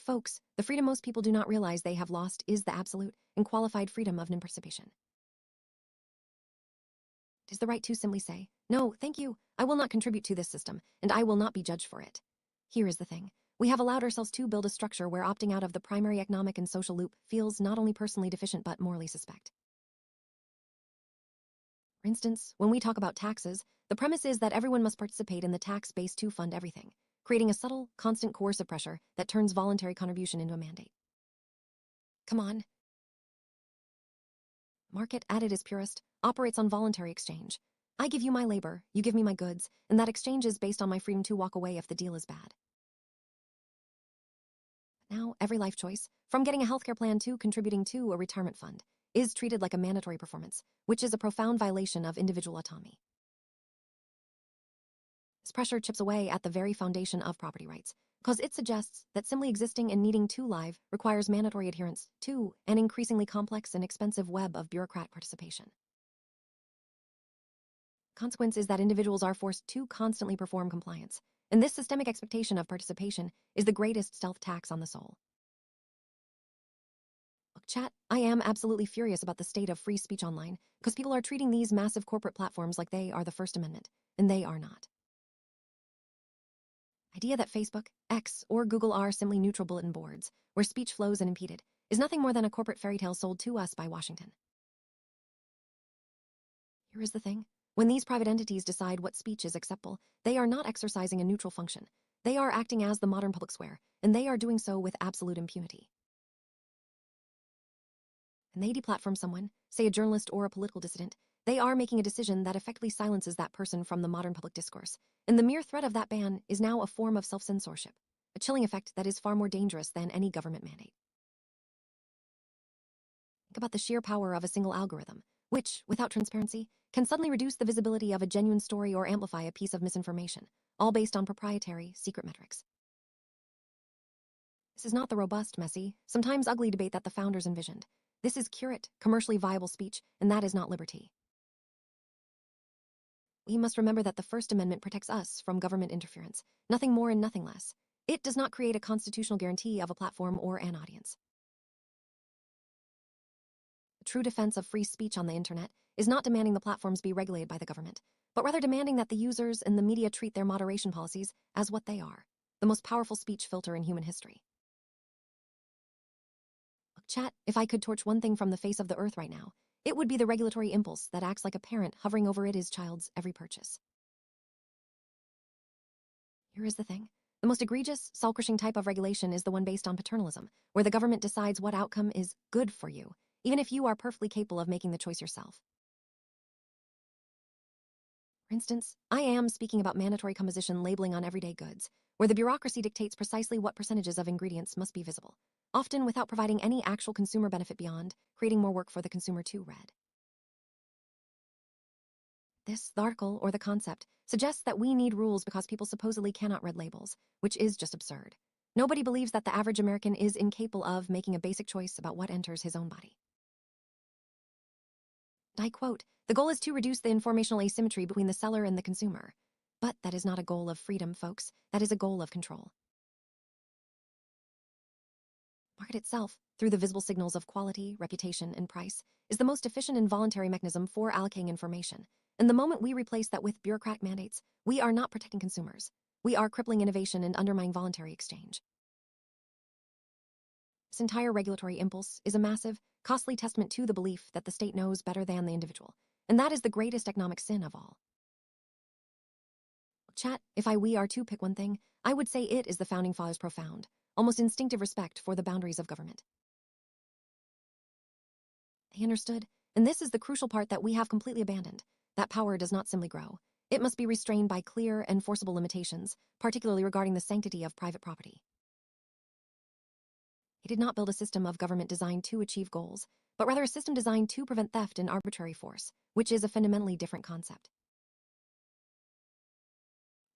Folks, the freedom most people do not realize they have lost is the absolute and qualified freedom of non-participation. It is the right to simply say, "No, thank you, I will not contribute to this system, and I will not be judged for it." Here is the thing. We have allowed ourselves to build a structure where opting out of the primary economic and social loop feels not only personally deficient but morally suspect. For instance, when we talk about taxes, the premise is that everyone must participate in the tax base to fund everything, creating a subtle, constant coercive pressure that turns voluntary contribution into a mandate. Come on. Market, at its purest, operates on voluntary exchange. I give you my labor, you give me my goods, and that exchange is based on my freedom to walk away if the deal is bad. Now, every life choice, from getting a healthcare plan to contributing to a retirement fund, is treated like a mandatory performance, which is a profound violation of individual autonomy. This pressure chips away at the very foundation of property rights, because it suggests that simply existing and needing to live requires mandatory adherence to an increasingly complex and expensive web of bureaucrat participation. Consequence is that individuals are forced to constantly perform compliance, and this systemic expectation of participation is the greatest stealth tax on the soul. Look, chat, I am absolutely furious about the state of free speech online, because people are treating these massive corporate platforms like they are the First Amendment, and they are not. Idea that Facebook, X, or Google are simply neutral bulletin boards, where speech flows unimpeded, is nothing more than a corporate fairy tale sold to us by Washington. Here is the thing. When these private entities decide what speech is acceptable, they are not exercising a neutral function. They are acting as the modern public square, and they are doing so with absolute impunity. When they deplatform someone, say a journalist or a political dissident, they are making a decision that effectively silences that person from the modern public discourse, and the mere threat of that ban is now a form of self-censorship, a chilling effect that is far more dangerous than any government mandate. Think about the sheer power of a single algorithm, which, without transparency, can suddenly reduce the visibility of a genuine story or amplify a piece of misinformation, all based on proprietary, secret metrics. This is not the robust, messy, sometimes ugly debate that the founders envisioned. This is curate, commercially viable speech, and that is not liberty. We must remember that the First Amendment protects us from government interference, nothing more and nothing less. It does not create a constitutional guarantee of a platform or an audience. The true defense of free speech on the internet is not demanding the platforms be regulated by the government, but rather demanding that the users and the media treat their moderation policies as what they are, the most powerful speech filter in human history. Look, chat, if I could torch one thing from the face of the earth right now, it would be the regulatory impulse that acts like a parent hovering over his child's every purchase. Here is the thing. The most egregious, soul-crushing type of regulation is the one based on paternalism, where the government decides what outcome is good for you, even if you are perfectly capable of making the choice yourself. For instance, I am speaking about mandatory composition labeling on everyday goods, where the bureaucracy dictates precisely what percentages of ingredients must be visible, often without providing any actual consumer benefit beyond creating more work for the consumer to read. The article, or the concept, suggests that we need rules because people supposedly cannot read labels, which is just absurd. Nobody believes that the average American is incapable of making a basic choice about what enters his own body. I quote, "The goal is to reduce the informational asymmetry between the seller and the consumer." But that is not a goal of freedom, folks. That is a goal of control. Market itself, through the visible signals of quality, reputation, and price, is the most efficient and voluntary mechanism for allocating information. And the moment we replace that with bureaucratic mandates, we are not protecting consumers. We are crippling innovation and undermining voluntary exchange. This entire regulatory impulse is a massive, costly testament to the belief that the state knows better than the individual, and that is the greatest economic sin of all. Chat, if we are to pick one thing, I would say it is the Founding Fathers' profound, almost instinctive respect for the boundaries of government. They understood, and this is the crucial part that we have completely abandoned, that power does not simply grow. It must be restrained by clear and forcible limitations, particularly regarding the sanctity of private property. He did not build a system of government designed to achieve goals, but rather a system designed to prevent theft and arbitrary force, which is a fundamentally different concept.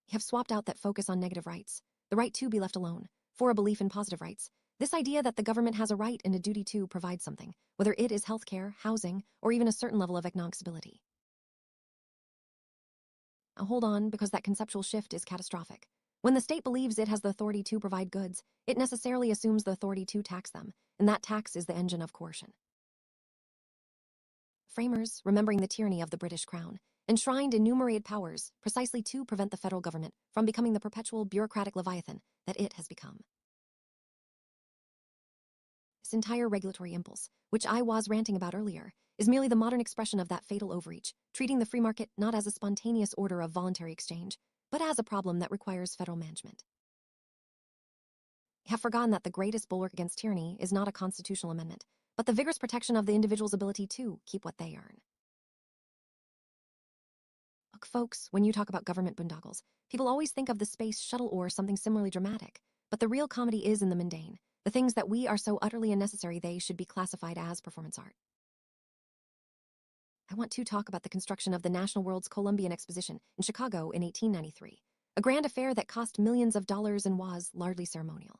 We have swapped out that focus on negative rights, the right to be left alone, for a belief in positive rights. This idea that the government has a right and a duty to provide something, whether it is healthcare, housing, or even a certain level of economic stability. Now hold on, because that conceptual shift is catastrophic. When the state believes it has the authority to provide goods, it necessarily assumes the authority to tax them, and that tax is the engine of coercion. Framers, remembering the tyranny of the British Crown, enshrined enumerated powers precisely to prevent the federal government from becoming the perpetual bureaucratic leviathan that it has become. This entire regulatory impulse, which I was ranting about earlier, is merely the modern expression of that fatal overreach, treating the free market not as a spontaneous order of voluntary exchange, but as a problem that requires federal management. We have forgotten that the greatest bulwark against tyranny is not a constitutional amendment, but the vigorous protection of the individual's ability to keep what they earn. Look, folks, when you talk about government boondoggles, people always think of the space shuttle or something similarly dramatic, but the real comedy is in the mundane, the things that we are so utterly unnecessary they should be classified as performance art. I want to talk about the construction of the National World's Columbian Exposition in Chicago in 1893, a grand affair that cost millions of dollars and was largely ceremonial.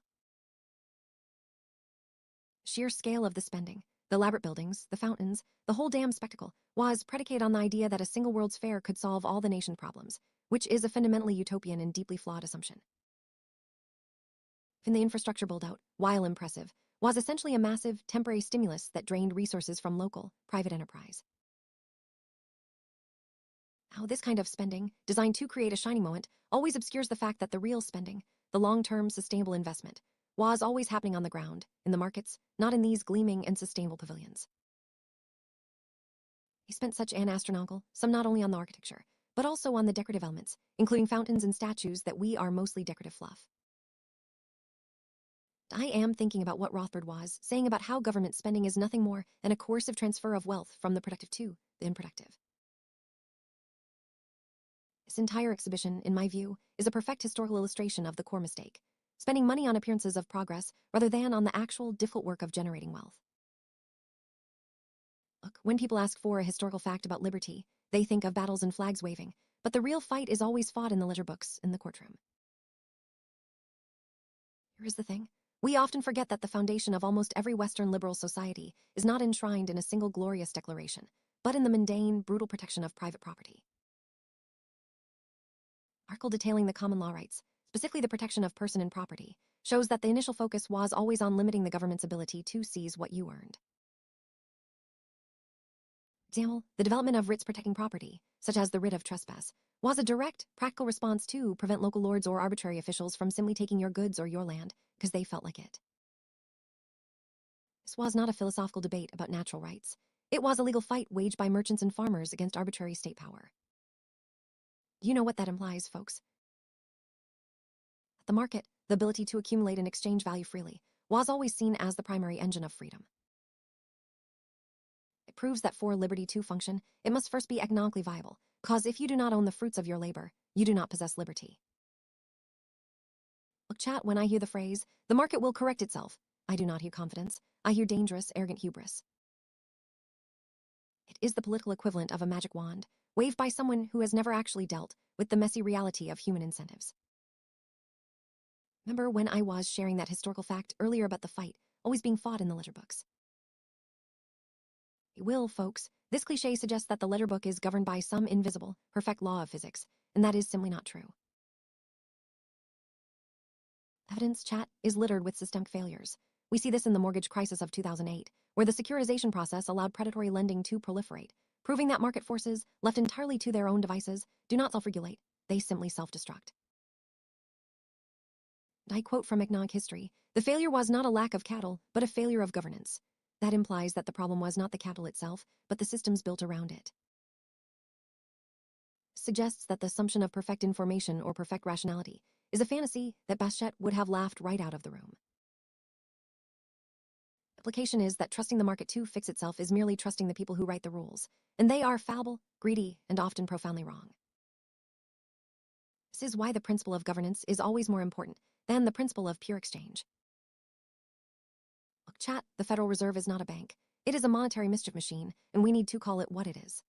Sheer scale of the spending, the elaborate buildings, the fountains, the whole damn spectacle was predicated on the idea that a single World's Fair could solve all the nation's problems, which is a fundamentally utopian and deeply flawed assumption. Even the infrastructure build-out, while impressive, was essentially a massive, temporary stimulus that drained resources from local, private enterprise. Now, this kind of spending, designed to create a shining moment, always obscures the fact that the real spending, the long-term sustainable investment, was always happening on the ground, in the markets, not in these gleaming and sustainable pavilions. He spent such an astronomical sum not only on the architecture, but also on the decorative elements, including fountains and statues that we are mostly decorative fluff. I am thinking about what Rothbard was saying about how government spending is nothing more than a coercive transfer of wealth from the productive to the unproductive. This entire exhibition, in my view, is a perfect historical illustration of the core mistake, spending money on appearances of progress rather than on the actual difficult work of generating wealth. Look, when people ask for a historical fact about liberty, they think of battles and flags waving, but the real fight is always fought in the ledger books in the courtroom. Here is the thing. We often forget that the foundation of almost every Western liberal society is not enshrined in a single glorious declaration, but in the mundane, brutal protection of private property. Article detailing the common law rights, specifically the protection of person and property, shows that the initial focus was always on limiting the government's ability to seize what you earned. For example, the development of writs protecting property, such as the writ of trespass, was a direct, practical response to prevent local lords or arbitrary officials from simply taking your goods or your land because they felt like it. This was not a philosophical debate about natural rights. It was a legal fight waged by merchants and farmers against arbitrary state power. You know what that implies, folks? The market, the ability to accumulate and exchange value freely, was always seen as the primary engine of freedom. It proves that for liberty to function, it must first be economically viable, because if you do not own the fruits of your labor, you do not possess liberty. Look, chat, when I hear the phrase, the market will correct itself, I do not hear confidence. I hear dangerous, arrogant hubris. It is the political equivalent of a magic wand, waved by someone who has never actually dealt with the messy reality of human incentives. Remember when I was sharing that historical fact earlier about the fight always being fought in the ledger books? It will, folks. This cliche suggests that the ledger book is governed by some invisible, perfect law of physics, and that is simply not true. Evidence, chat, is littered with systemic failures. We see this in the mortgage crisis of 2008, where the securitization process allowed predatory lending to proliferate, proving that market forces, left entirely to their own devices, do not self-regulate, they simply self-destruct. I quote from economic history, "The failure was not a lack of capital, but a failure of governance." That implies that the problem was not the capital itself, but the systems built around it. Suggests that the assumption of perfect information or perfect rationality is a fantasy that Baschet would have laughed right out of the room. Implication is that trusting the market to fix itself is merely trusting the people who write the rules, and they are fallible, greedy, and often profoundly wrong. This is why the principle of governance is always more important than the principle of pure exchange. Look, chat, the Federal Reserve is not a bank. It is a monetary mischief machine, and we need to call it what it is.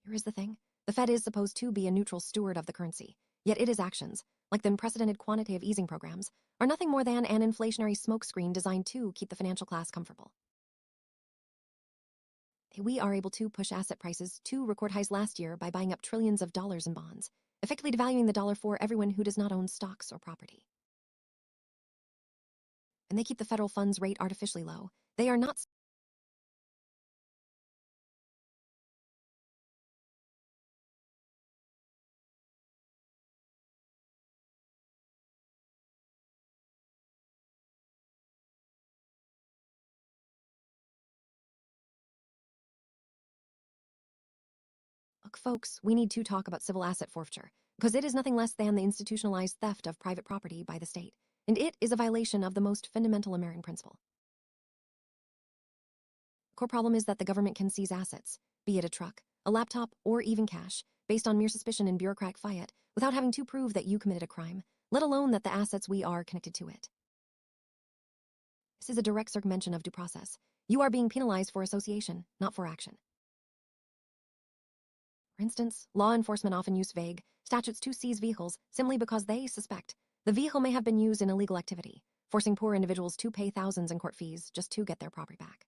Here is the thing. The Fed is supposed to be a neutral steward of the currency, yet its actions, like the unprecedented quantitative easing programs, are nothing more than an inflationary smokescreen designed to keep the financial class comfortable. We are able to push asset prices to record highs last year by buying up trillions of dollars in bonds, effectively devaluing the dollar for everyone who does not own stocks or property. And they keep the federal funds rate artificially low. They are not. Look, folks, we need to talk about civil asset forfeiture, because it is nothing less than the institutionalized theft of private property by the state, and it is a violation of the most fundamental American principle. The core problem is that the government can seize assets, be it a truck, a laptop, or even cash, based on mere suspicion and bureaucratic fiat, without having to prove that you committed a crime, let alone that the assets we are connected to it. This is a direct circumvention of due process. You are being penalized for association, not for action. For instance, law enforcement often use vague statutes to seize vehicles simply because they suspect the vehicle may have been used in illegal activity, forcing poor individuals to pay thousands in court fees just to get their property back.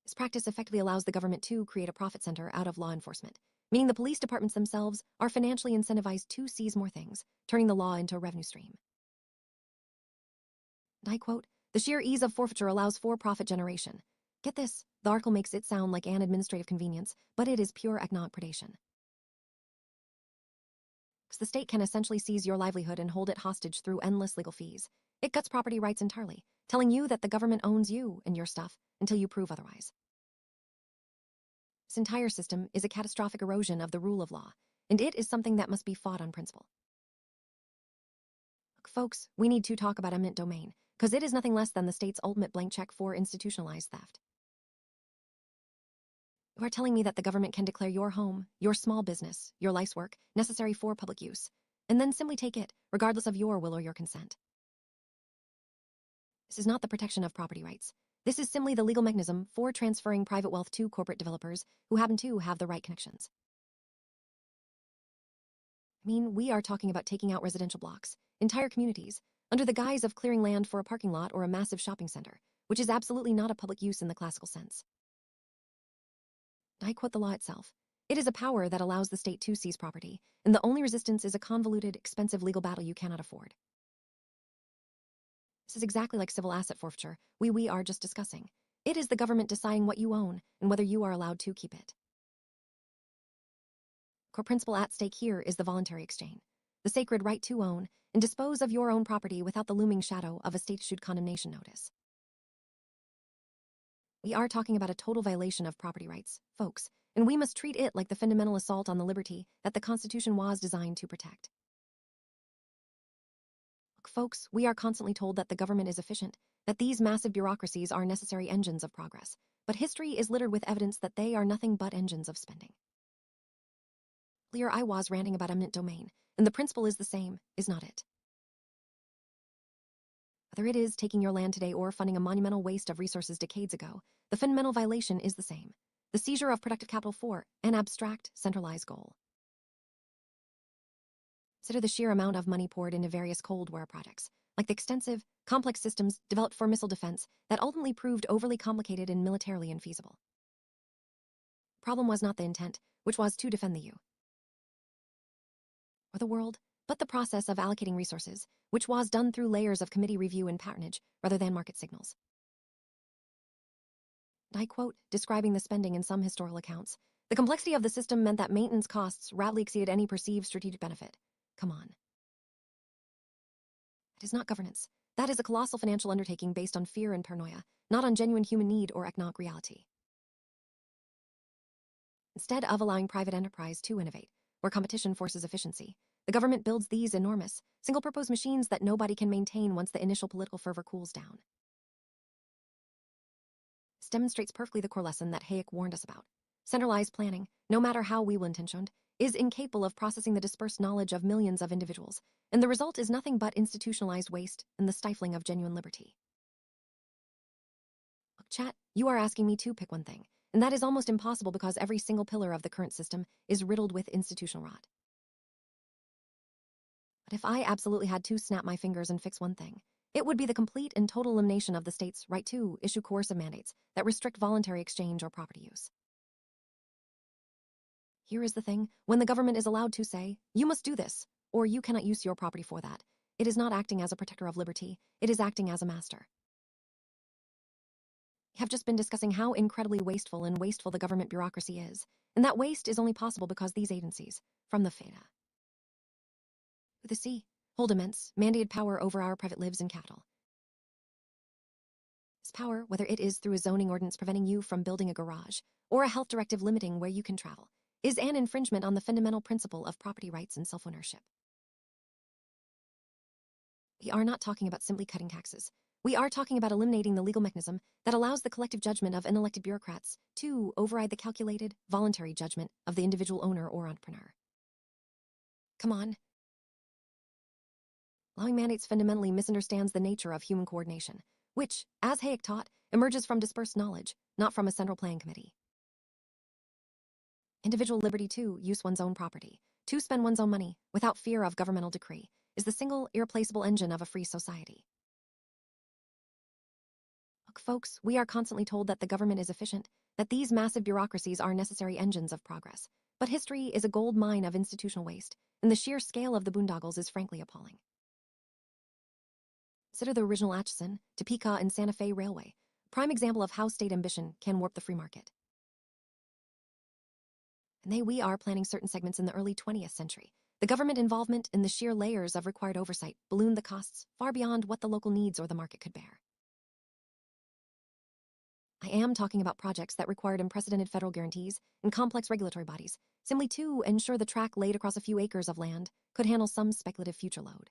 This practice effectively allows the government to create a profit center out of law enforcement, meaning the police departments themselves are financially incentivized to seize more things, turning the law into a revenue stream. And I quote, "The sheer ease of forfeiture allows for profit generation." Get this, the article makes it sound like an administrative convenience, but it is pure economic predation. Because the state can essentially seize your livelihood and hold it hostage through endless legal fees. It guts property rights entirely, telling you that the government owns you and your stuff until you prove otherwise. This entire system is a catastrophic erosion of the rule of law, and it is something that must be fought on principle. Look, folks, we need to talk about eminent domain, because it is nothing less than the state's ultimate blank check for institutionalized theft. You are telling me that the government can declare your home, your small business, your life's work, necessary for public use, and then simply take it, regardless of your will or your consent. This is not the protection of property rights. This is simply the legal mechanism for transferring private wealth to corporate developers who happen to have the right connections. I mean, we are talking about taking out residential blocks, entire communities, under the guise of clearing land for a parking lot or a massive shopping center, which is absolutely not a public use in the classical sense. I quote the law itself. It is a power that allows the state to seize property, and the only resistance is a convoluted, expensive legal battle you cannot afford. This is exactly like civil asset forfeiture we are just discussing. It is the government deciding what you own and whether you are allowed to keep it. Core principle at stake here is the voluntary exchange, the sacred right to own and dispose of your own property without the looming shadow of a state-issued condemnation notice. We are talking about a total violation of property rights, folks, and we must treat it like the fundamental assault on the liberty that the Constitution was designed to protect. Look, folks, we are constantly told that the government is efficient, that these massive bureaucracies are necessary engines of progress, but history is littered with evidence that they are nothing but engines of spending. Earlier, I was ranting about eminent domain, and the principle is the same, is not it? Whether it is taking your land today or funding a monumental waste of resources decades ago, the fundamental violation is the same: the seizure of productive capital for an abstract, centralized goal. Consider the sheer amount of money poured into various Cold War projects, like the extensive, complex systems developed for missile defense that ultimately proved overly complicated and militarily infeasible. The problem was not the intent, which was to defend the U or the world, but the process of allocating resources, which was done through layers of committee review and patronage rather than market signals. And I quote, describing the spending in some historical accounts, "The complexity of the system meant that maintenance costs radically exceeded any perceived strategic benefit." Come on. It is not governance. That is a colossal financial undertaking based on fear and paranoia, not on genuine human need or economic reality. Instead of allowing private enterprise to innovate, where competition forces efficiency, the government builds these enormous, single-purpose machines that nobody can maintain once the initial political fervor cools down. This demonstrates perfectly the core lesson that Hayek warned us about. Centralized planning, no matter how well-intentioned, is incapable of processing the dispersed knowledge of millions of individuals, and the result is nothing but institutionalized waste and the stifling of genuine liberty. Look, chat, you are asking me to pick one thing, and that is almost impossible because every single pillar of the current system is riddled with institutional rot. But if I absolutely had to snap my fingers and fix one thing, It would be the complete and total elimination of the state's right to issue coercive mandates that restrict voluntary exchange or property use. Here is the thing: when the government is allowed to say, you must do this, or you cannot use your property for that, it is not acting as a protector of liberty, it is acting as a master. We have just been discussing how incredibly wasteful the government bureaucracy is, and that waste is only possible because these agencies, from the FEDA to the C, hold immense, mandated power over our private lives and capital. This power, whether it is through a zoning ordinance preventing you from building a garage, or a health directive limiting where you can travel, is an infringement on the fundamental principle of property rights and self-ownership. We are not talking about simply cutting taxes. We are talking about eliminating the legal mechanism that allows the collective judgment of unelected bureaucrats to override the calculated, voluntary judgment of the individual owner or entrepreneur. Come on. Allowing mandates fundamentally misunderstands the nature of human coordination, which, as Hayek taught, emerges from dispersed knowledge, not from a central planning committee. Individual liberty to use one's own property, to spend one's own money without fear of governmental decree, is the single, irreplaceable engine of a free society. Look, folks, we are constantly told that the government is efficient, that these massive bureaucracies are necessary engines of progress. But history is a gold mine of institutional waste, and the sheer scale of the boondoggles is frankly appalling. Consider the original Atchison, Topeka, and Santa Fe Railway, prime example of how state ambition can warp the free market. And we are planning certain segments in the early 20th century. The government involvement in the sheer layers of required oversight ballooned the costs far beyond what the local needs or the market could bear. I am talking about projects that required unprecedented federal guarantees and complex regulatory bodies, simply to ensure the track laid across a few acres of land could handle some speculative future load.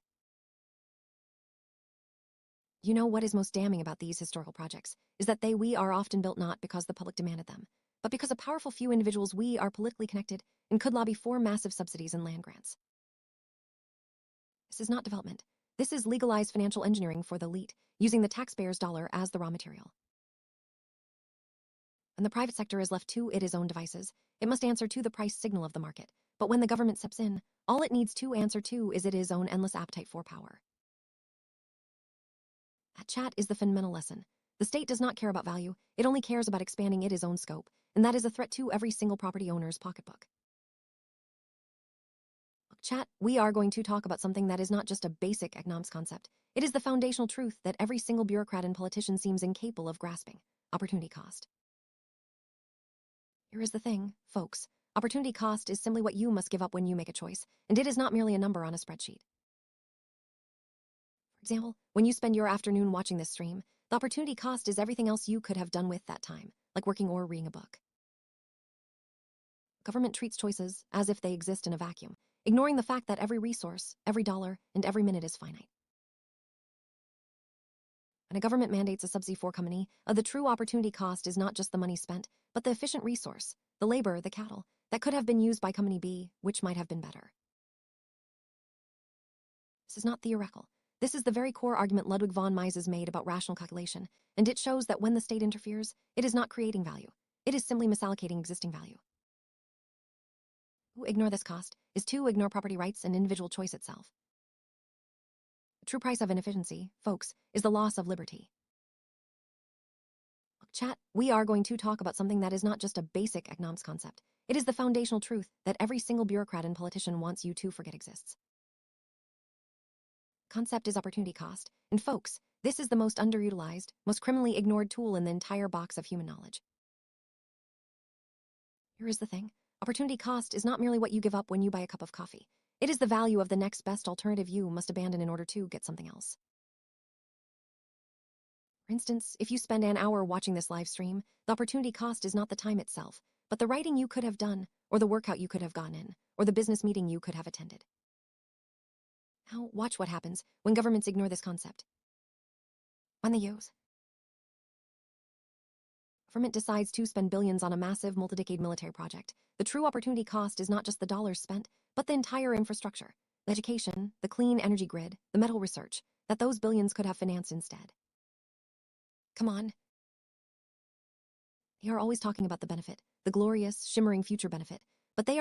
You know what is most damning about these historical projects is that we are often built not because the public demanded them, but because a powerful few individuals we are politically connected and could lobby for massive subsidies and land grants. This is not development. This is legalized financial engineering for the elite, using the taxpayer's dollar as the raw material. When the private sector is left to its own devices, it must answer to the price signal of the market. But when the government steps in, all it needs to answer to is its own endless appetite for power. That chat is the fundamental lesson. The state does not care about value, it only cares about expanding its own scope, and that is a threat to every single property owner's pocketbook. Look, chat, we are going to talk about something that is not just a basic economics concept. It is the foundational truth that every single bureaucrat and politician seems incapable of grasping: opportunity cost. Here is the thing, folks. Opportunity cost is simply what you must give up when you make a choice, and it is not merely a number on a spreadsheet. For example, when you spend your afternoon watching this stream, the opportunity cost is everything else you could have done with that time, like working or reading a book. Government treats choices as if they exist in a vacuum, ignoring the fact that every resource, every dollar, and every minute is finite. When a government mandates a subsidy for a company, the true opportunity cost is not just the money spent, but the efficient resource, the labor, the cattle, that could have been used by company B, which might have been better. This is not theoretical. This is the very core argument Ludwig von Mises made about rational calculation, and it shows that when the state interferes, it is not creating value. It is simply misallocating existing value. To ignore this cost is to ignore property rights and individual choice itself. The true price of inefficiency, folks, is the loss of liberty. Look, chat, we are going to talk about something that is not just a basic economics concept. It is the foundational truth that every single bureaucrat and politician wants you to forget exists. Concept is opportunity cost, and folks, this is the most underutilized, most criminally ignored tool in the entire box of human knowledge. Here is the thing: opportunity cost is not merely what you give up when you buy a cup of coffee. It is the value of the next best alternative you must abandon in order to get something else. For instance, if you spend an hour watching this live stream, the opportunity cost is not the time itself, but the writing you could have done, or the workout you could have gone in, or the business meeting you could have attended. Now, watch what happens when governments ignore this concept. When they use. Government decides to spend billions on a massive multi-decade military project. The true opportunity cost is not just the dollars spent, but the entire infrastructure, the education, the clean energy grid, the medical research, that those billions could have financed instead. Come on. They are always talking about the benefit, the glorious, shimmering future benefit, but they are